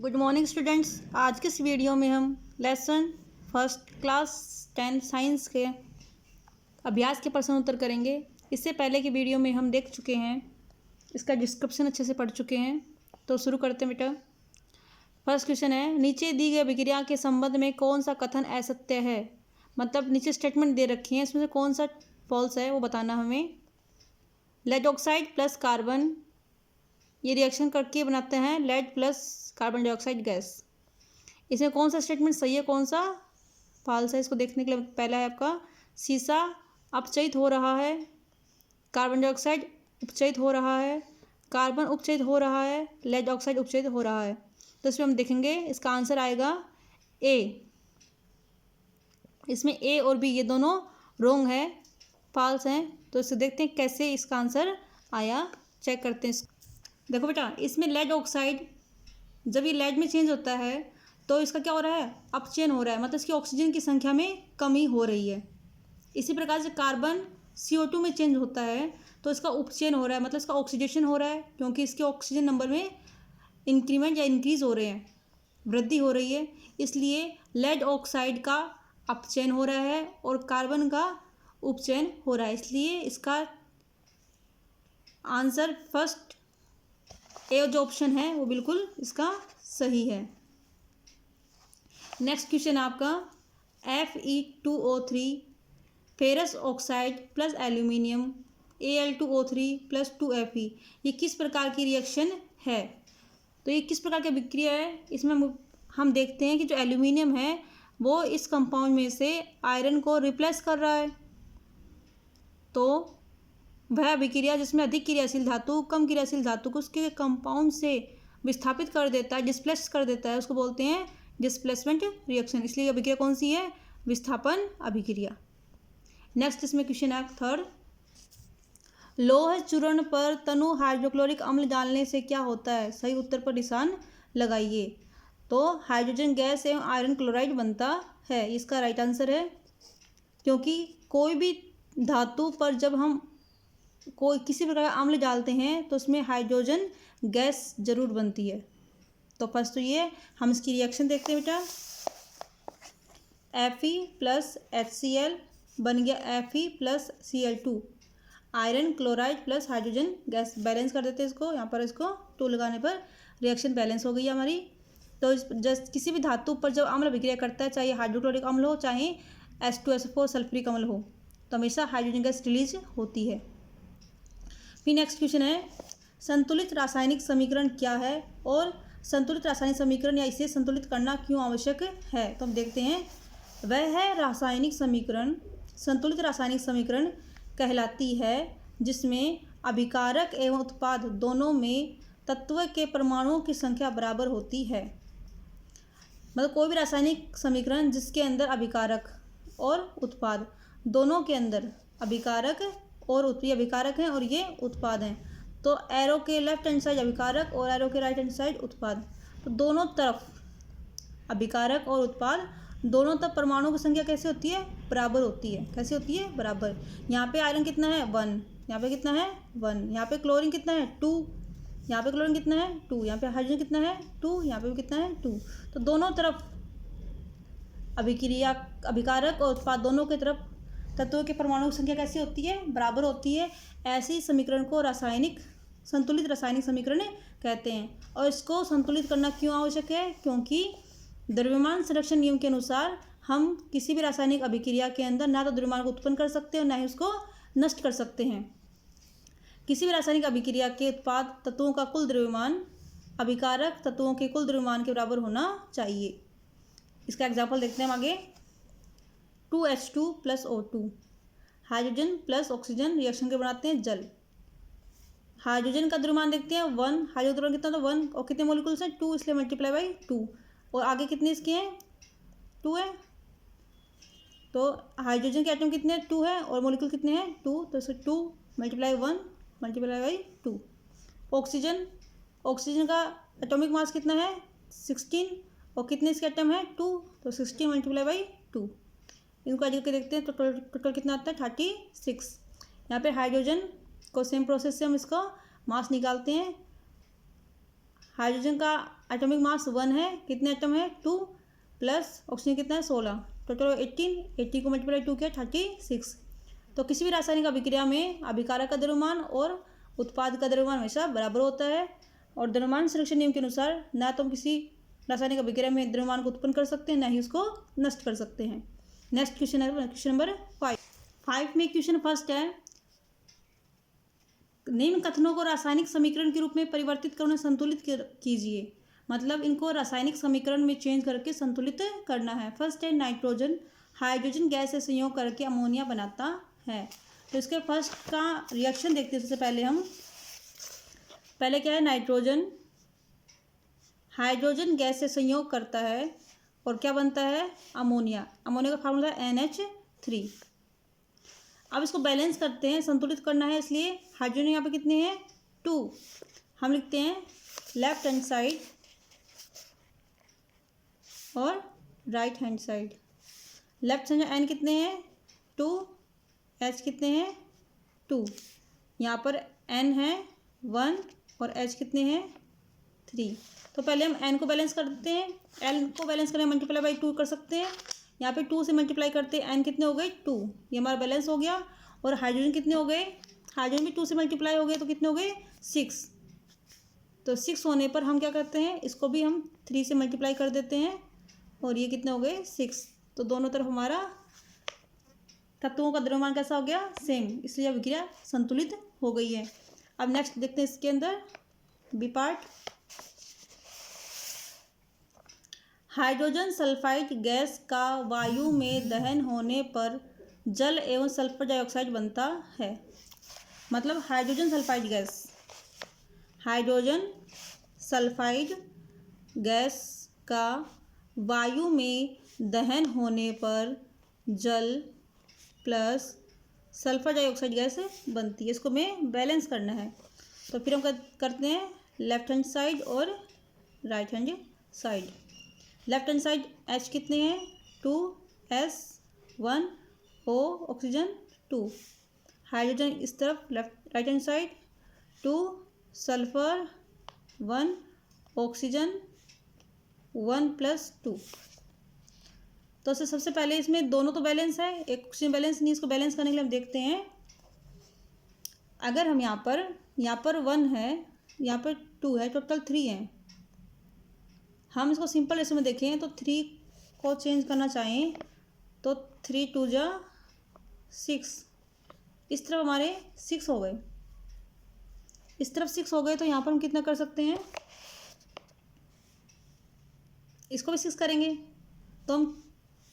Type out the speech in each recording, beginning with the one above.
Good morning students. आज के इस वीडियो में हम लेसन फर्स्ट क्लास 10 साइंस के अभ्यास के प्रश्न उत्तर करेंगे। इससे पहले की वीडियो में हम देख चुके हैं, इसका डिस्क्रिप्शन अच्छे से पढ़ चुके हैं। तो शुरू करते हैं बेटा। फर्स्ट क्वेश्चन है, नीचे दी गई अभिक्रिया के संबंध में कौन सा कथन असत्य है। मतलब नीचे स्टेटमेंट दे रखी है, इसमें से कौन सा फॉल्स है वो बताना हमें। लेड ऑक्साइड प्लस कार्बन ये रिएक्शन करके बनाते हैं lead plus carbon dioxide gas. इसमें कौन सा स्टेटमेंट सही है, कौन सा फॉल्स है, इसको देखने के लिए पहला है आपका सीसा अपचयित हो रहा है, कार्बन डाइऑक्साइड उपचयित हो रहा है, कार्बन उपचयित हो रहा है, लेड ऑक्साइड उपचयित हो रहा है। तो इसमें हम देखेंगे इसका आंसर आएगा ए। इसमें ए और बी ये दोनों रॉन्ग है, फॉल्स हैं। तो इससे देखते हैं कैसे इसका आंसर आया, चेक करते हैं। देखो बेटा, इसमें लेड ऑक्साइड जब ये लेड में चेंज होता है तो इसका क्या हो रहा है, अपचयन हो रहा है, मतलब इसकी ऑक्सीजन की संख्या में कमी हो रही है। इसी प्रकार से कार्बन CO2 में चेंज होता है तो इसका उपचयन हो रहा है, मतलब इसका ऑक्सीडेशन हो रहा है, क्योंकि इसके ऑक्सीजन नंबर में इंक्रीमेंट या इंक्रीज हो रहे हैं, वृद्धि हो रही है। इसलिए लेड ऑक्साइड का अपचयन हो रहा है और कार्बन का उपचयन हो रहा है। इसलिए इसका आंसर फर्स्ट ए जो ऑप्शन है वो बिल्कुल इसका सही है। नेक्स्ट क्वेश्चन आपका Fe2O3 ferrous oxide plus aluminium Al2O3 plus 2Fe ये किस प्रकार की रिएक्शन है। तो ये किस प्रकार की अभिक्रिया है, इसमें हम देखते हैं कि जो एल्यूमिनियम है वो इस कंपाउंड में से आयरन को रिप्लेस कर रहा है। तो वह अभिक्रिया जिसमें अधिक क्रियाशील धातु कम क्रियाशील धातु को उसके कंपाउंड से विस्थापित कर देता है, डिस्प्लेस कर देता है, उसको बोलते हैं डिस्प्लेसमेंट रिएक्शन। इसलिए अभिक्रिया कौन सी है, विस्थापन अभिक्रिया। नेक्स्ट इसमें क्वेश्चन है थर्ड, लोह चूर्ण पर तनु हाइड्रोक्लोरिक अम्ल डालने से क्या होता है। सही उत्तर पर निशान लगाइए। तो हाइड्रोजन गैस एवं आयरन क्लोराइड बनता है, इसका राइट आंसर है। क्योंकि कोई भी धातु पर जब हम कोई किसी प्रकार का अम्ल डालते हैं तो उसमें हाइड्रोजन गैस जरूर बनती है। तो फर्स्ट तो ये हम इसकी रिएक्शन देखते हैं बेटा। Fe प्लस HCl बन गया Fe plus Cl2, iron chloride plus hydrogen gas. Balance कर देते हैं इसको, यहाँ पर इसको 2 लगाने पर रिएक्शन बैलेंस हो गई है हमारी। तो जस्ट किसी भी धातु पर जब अम्ल अभिक्रिया करता है, चाहे हाइड्रोक्लोरिक अम्ल हो चाहे H2SO4 सल्फ्यूरिक अम्ल हो, तो हमेशा हाइड्रोजन गैस रिलीज होती है। फिर नेक्स्ट क्वेश्चन है, संतुलित रासायनिक समीकरण क्या है और संतुलित रासायनिक समीकरण या इसे संतुलित करना क्यों आवश्यक है। तो हम देखते हैं, वह है रासायनिक समीकरण, संतुलित रासायनिक समीकरण कहलाती है जिसमें अभिकारक एवं उत्पाद दोनों में तत्व के परमाणुओं की संख्या बराबर होती है। मतलब कोई भी रासायनिक समीकरण जिसके अंदर अभिकारक और उत्पाद दोनों के अंदर अभिकारक और अभिकारक हैं और ये उत्पाद हैं। तो एरो के लेफ्ट हैंड साइड अभिकारक और एरो के राइट हैंड साइड उत्पाद, तो दोनों तरफ अभिकारक और उत्पाद दोनों तरफ परमाणुओं की संख्या कैसे होती है, बराबर होती है। कैसे होती है, बराबर। यहाँ पे आयरन कितना है 1, यहाँ पे कितना है 1, यहाँ पे क्लोरीन कितना है 2, यहाँ पे क्लोरीन कितना है 2, यहाँ पे हाइड्रोजन कितना है 2, यहाँ पे भी कितना है 2। तो दोनों तरफ अभिक्रिया अभिकारक और उत्पाद दोनों की तरफ तत्वों के परमाणुओं की संख्या कैसी होती है, बराबर होती है। ऐसे समीकरण को संतुलित रासायनिक समीकरण कहते हैं। और इसको संतुलित करना क्यों आवश्यक है, क्योंकि द्रव्यमान संरक्षण नियम के अनुसार हम किसी भी रासायनिक अभिक्रिया के अंदर ना तो द्रव्यमान को उत्पन्न कर सकते हैं और ना ही उसको नष्ट कर सकते हैं। किसी भी रासायनिक अभिक्रिया के उत्पाद तत्वों का कुल द्रव्यमान अभिकारक तत्वों के कुल द्रव्यमान के बराबर होना चाहिए। इसका एग्जाम्पल देखते हैं हम आगे। 2H2 plus O2, hydrogen plus oxygen reaction के बनाते हैं जल। हाइड्रोजन का द्रव्यमान देखते हैं 1, हाइड्रोजन द्रव्यमान कितना, तो 1, और कितने मोलिकुल्स हैं 2, इसलिए मल्टीप्लाई बाई 2। और आगे कितने इसके हैं 2 है। तो हाइड्रोजन के एटम कितने 2 है और मोलिकुल कितने हैं 2, तो इससे 2 मल्टीप्लाई 1 मल्टीप्लाई बाई 2। ऑक्सीजन का एटॉमिक मास कितना है 16 और कितने इसके एटम है 2, तो 16 मल्टीप्लाई बाई 2। इनको ऐड करके देखते हैं तो टोटल कितना आता है 36। यहाँ पे हाइड्रोजन को सेम प्रोसेस से हम इसका मास निकालते हैं। हाइड्रोजन का एटॉमिक मास 1 है, कितने एटम है 2, प्लस ऑक्सीजन कितना है 16, टोटल 18 को मल्टीप्लाई 2 किया 36। तो किसी भी रासायनिक अभिक्रिया में अभिकारक का द्रव्यमान और उत्पाद का द्रव्यमान हमेशा बराबर होता है, और द्रव्यमान संरक्षण नियम के अनुसार ना तो हम किसी रासायनिक अभिक्रिया में द्रव्यमान को उत्पन्न कर सकते हैं, ना ही उसको नष्ट कर सकते हैं। नेक्स्ट क्वेश्चन है क्वेश्चन नंबर 5 में क्वेश्चन फर्स्ट है, निम्न कथनों को रासायनिक समीकरण के रूप में परिवर्तित कर उन्हें संतुलित कीजिए। मतलब इनको रासायनिक समीकरण में चेंज करके संतुलित करना है। फर्स्ट है, नाइट्रोजन हाइड्रोजन गैस से संयोग करके अमोनिया बनाता है। तो इसके फर्स्ट का रिएक्शन देखते हैं। सबसे पहले हम पहले क्या है, नाइट्रोजन हाइड्रोजन गैस से संयोग करता है और क्या बनता है, अमोनिया। अमोनिया का फार्मूला है NH3। अब इसको बैलेंस करते हैं, संतुलित करना है, इसलिए हाइड्रोजन यहाँ पे कितने हैं 2। हम लिखते हैं लेफ्ट हैंड साइड और right hand side. Left side N कितने हैं 2, H कितने हैं 2, यहाँ पर N है 1 और H कितने हैं 3। तो पहले हम N को बैलेंस करते हैं, L को बैलेंस करें मल्टीप्लाई बाई 2 कर सकते हैं। यहाँ पे 2 से मल्टीप्लाई करते हैं, N कितने हो गए 2, ये हमारा बैलेंस हो गया। और हाइड्रोजन कितने हो गए, हाइड्रोजन भी 2 से मल्टीप्लाई हो गए, तो कितने हो गए 6। तो 6 होने पर हम क्या करते हैं, इसको भी हम 3 से मल्टीप्लाई कर देते हैं और ये कितने हो गए 6। तो दोनों तरफ हमारा तत्वों का द्रव्यमान कैसा हो गया, सेम, इसलिए अभिक्रिया संतुलित हो गई है। अब नेक्स्ट देखते हैं इसके अंदर B part. Hydrogen sulphide gas का वायु में दहन होने पर जल एवं सल्फर डाइऑक्साइड बनता है। मतलब हाइड्रोजन सल्फाइड गैस का वायु में दहन होने पर जल प्लस सल्फर डाइऑक्साइड गैस बनती है। इसको हमें बैलेंस करना है। तो फिर हम करते हैं लेफ्ट हैंड साइड और right hand side. Left hand side H कितने हैं 2, S 1, O ऑक्सीजन 2। हाइड्रोजन इस तरफ left right hand side 2 sulphur 1 oxygen 1 + 2। तो सबसे पहले इसमें दोनों तो बैलेंस है, एक ऑक्सीजन बैलेंस नहीं। इसको बैलेंस करने के लिए हम देखते हैं, अगर हम यहाँ पर 1 है, यहाँ पर 2 है, टोटल 3 है। हम इसको सिंपल रेशो में देखें तो 3 को चेंज करना चाहें तो 3 2 जा 6, इस तरफ हमारे 6 हो गए, इस तरफ 6 हो गए। तो यहाँ पर हम कितना कर सकते हैं, इसको भी 6 करेंगे तो हम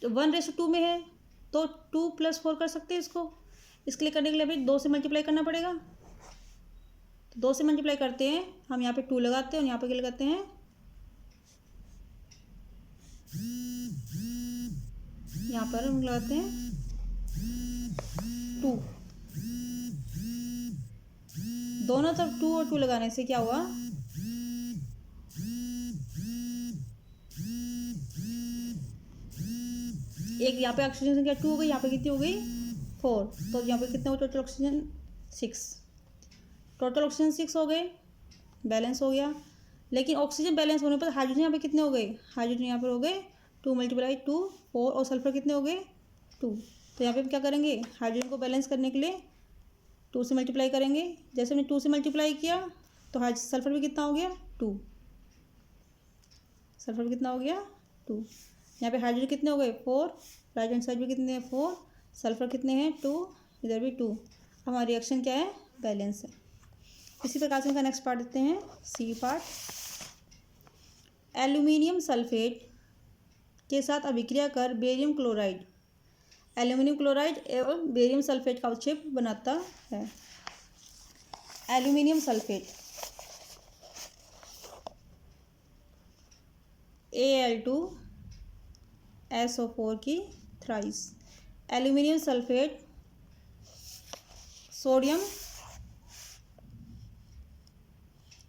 1:2 में है तो 2 + 4 कर सकते हैं इसको। इसके लिए करने के लिए अभी 2 से मल्टीप्लाई करना पड़ेगा। तो 2 से मल्टीप्लाई करते हैं, हम यहाँ पे 2 लगाते हैं और यहाँ पे क्या लगाते हैं, यहाँ पर हम लगाते हैं 2। दोनों तरफ 2 और 2 लगाने से क्या हुआ, एक यहाँ पे ऑक्सीजन संख्या 2 हो गई, यहाँ पे कितनी हो गई 4। तो यहाँ पे कितना हो टोटल ऑक्सीजन 6, टोटल ऑक्सीजन 6 हो गए, बैलेंस हो गया। लेकिन ऑक्सीजन बैलेंस होने पर हाइड्रोजन यहाँ पे कितने हो गए, हाइड्रोजन यहाँ पर हो गए 2 × 2 4 और सल्फर कितने हो गए 2। तो यहाँ पे हम क्या करेंगे, हाइड्रोजन को बैलेंस करने के लिए 2 से मल्टीप्लाई करेंगे। जैसे हमने 2 से मल्टीप्लाई किया तो सल्फर भी कितना हो गया 2, सल्फर भी कितना हो गया 2। यहाँ पे हाइड्रोजन कितने हो गए 4, राइट हैंड साइड भी कितने हैं 4, सल्फर कितने हैं 2, इधर भी 2। हमारा रिएक्शन क्या है, बैलेंस है। इसी प्रकार से इनका नेक्स्ट पार्ट देते हैं सी पार्ट। एल्यूमिनियम सल्फेट के साथ अभिक्रिया कर बेरियम क्लोराइड एल्यूमिनियम क्लोराइड एवं बेरियम सल्फेट का अवक्षेप बनाता है। एल्यूमिनियम सल्फेट Al2SO4 की thrice. Aluminium sulphate sodium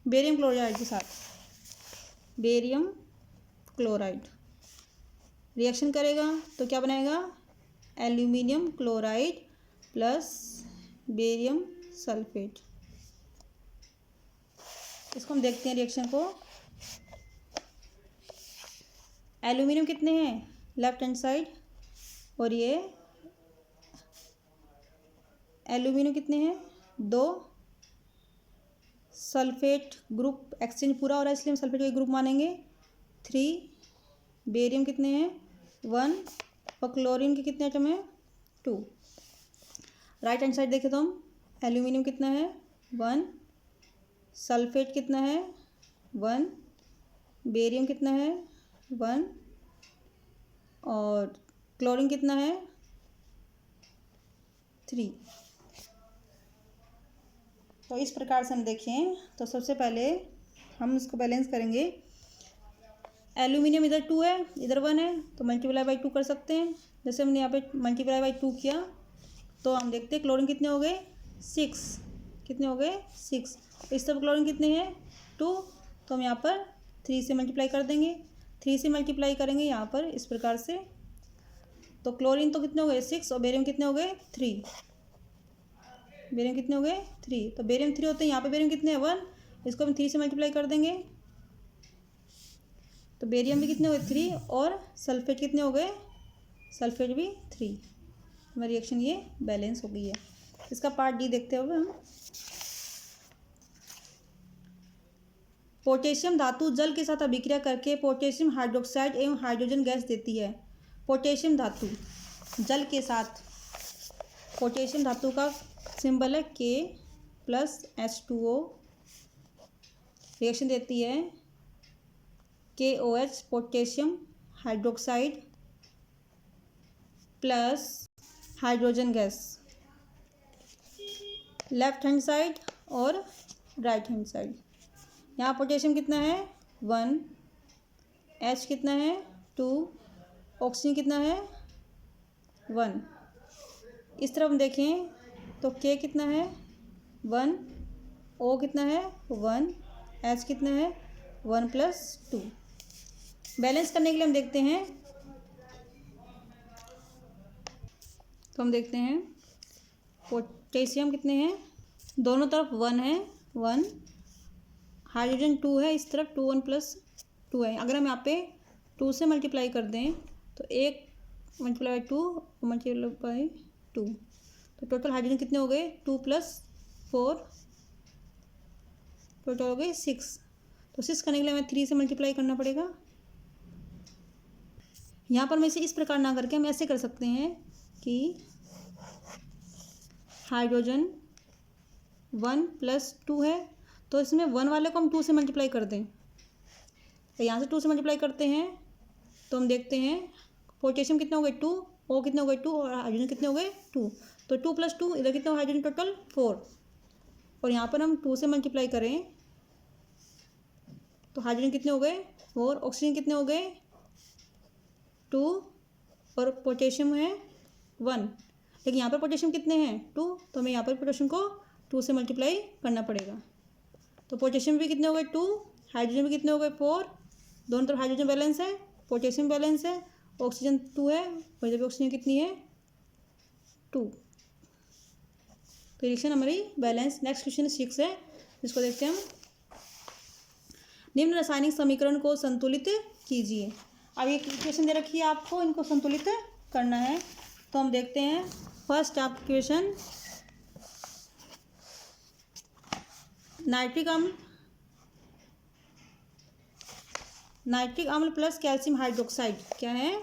barium chloride के साथ, बेरियम क्लोराइड रिएक्शन करेगा तो क्या बनाएगा, aluminium chloride plus barium sulphate. इसको हम देखते हैं रिएक्शन को। एल्यूमिनियम कितने हैं लेफ्ट हैंड साइड, और ये एल्यूमिनियम कितने हैं 2। सल्फेट ग्रुप एक्सचेंज पूरा हो रहा है इसलिए हम सल्फेट का ग्रुप मानेंगे 3। बेरियम कितने हैं 1, और क्लोरीन के कितने एटम हैं 2। राइट हैंड साइड देखें तो हम एल्यूमिनियम कितना है 1, सल्फेट कितना है 1, बेरियम कितना है 1, और क्लोरीन कितना है 3। तो इस प्रकार से हम देखें तो सबसे पहले हम इसको बैलेंस करेंगे। एल्यूमिनियम इधर 2 है इधर 1 है, तो मल्टीप्लाई बाई 2 कर सकते हैं। जैसे हमने यहाँ पे मल्टीप्लाई बाई 2 किया तो हम देखते हैं क्लोरीन कितने हो गए 6, कितने हो गए 6। इस तरफ क्लोरीन कितने हैं 2, तो हम यहाँ पर 3 से मल्टीप्लाई कर देंगे। 3 से मल्टीप्लाई करेंगे यहाँ पर इस प्रकार से, तो क्लोरीन तो कितने हो गए 6, और बेरियम कितने हो गए 3। बेरियम कितने हो गए 3, तो बेरियम 3 होते हैं, यहाँ पे बेरियम कितने हैं 1, इसको हम 3 से मल्टीप्लाई कर देंगे तो बेरियम भी कितने हो गए 3, और सल्फेट कितने हो गए, सल्फेट भी 3। हमारी रिएक्शन ये बैलेंस हो गई है। इसका पार्ट डी देखते हुए हम, पोटेशियम धातु जल के साथ अभिक्रिया करके पोटेशियम हाइड्रोक्साइड एवं हाइड्रोजन गैस देती है। पोटेशियम धातु जल के साथ, पोटेशियम धातु का सिंबल है K+H2O, रिएक्शन देती है KOH potassium hydroxide plus hydrogen gas, left hand side और राइट हैंड साइड। यहाँ पोटेशियम कितना है 1, H कितना है 2, ऑक्सीजन कितना है 1। इस तरफ हम देखें तो K कितना है 1, O कितना है 1, H कितना है 1 + 2। बैलेंस करने के लिए हम देखते हैं, तो हम देखते हैं पोटेशियम कितने हैं, दोनों तरफ 1 है 1, हाइड्रोजन 2 है इस तरफ 2 1 + 2 है। अगर हम यहाँ पे 2 से मल्टीप्लाई कर दें तो 1 मल्टीप्लाई 2 मल्टीप्लाई 2, तो टोटल हाइड्रोजन कितने हो गए 2 + 4, टोटल हो गए 6। तो 6 करने के लिए हमें 3 से मल्टीप्लाई करना पड़ेगा। यहाँ पर मैं इसे इस प्रकार ना करके हम ऐसे कर सकते हैं कि हाइड्रोजन 1 + 2 है, तो इसमें 1 वाले को हम 2 से मल्टीप्लाई कर दें। तो यहाँ से 2 से मल्टीप्लाई करते हैं तो हम देखते हैं पोटेशियम कितने हो गए 2, O कितने हो गए 2, और हाइड्रोजन कितने हो गए 2। तो 2 + 2 इधर कितने हाइड्रोजन टोटल 4, और यहाँ पर हम 2 से मल्टीप्लाई करें तो हाइड्रोजन कितने हो गए 4, ऑक्सीजन कितने हो गए 2, और पोटेशियम है 1। लेकिन यहाँ पर पोटेशियम कितने हैं 2, तो हमें यहाँ पर पोटेशियम को 2 से मल्टीप्लाई करना पड़ेगा। तो पोटेशियम भी कितने हो गए 2, हाइड्रोजन भी कितने हो गए 4, दोनों तरफ हाइड्रोजन बैलेंस है, पोटेशियम बैलेंस है, ऑक्सीजन 2 है, और इधर भी ऑक्सीजन कितनी है 2। तो रिएक्शन हमारी बैलेंस। नेक्स्ट क्वेश्चन 6 है, जिसको देखते हैं हम। निम्न रासायनिक समीकरण को संतुलित कीजिए। अब ये इक्वेशन दे रखी है आपको, इनको संतुलित करना है। तो हम देखते हैं फर्स्ट आप इक्वेशन, नाइट्रिक अम्ल प्लस कैल्शियम हाइड्रोक्साइड क्या है,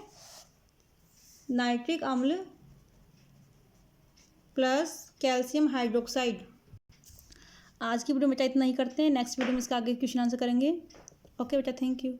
नाइट्रिक अम्ल प्लस कैल्शियम हाइड्रोक्साइड। आज की वीडियो में बेटा इतना ही करते हैं, नेक्स्ट वीडियो में इसका आगे क्वेश्चन आंसर करेंगे। ओके बेटा, थैंक यू।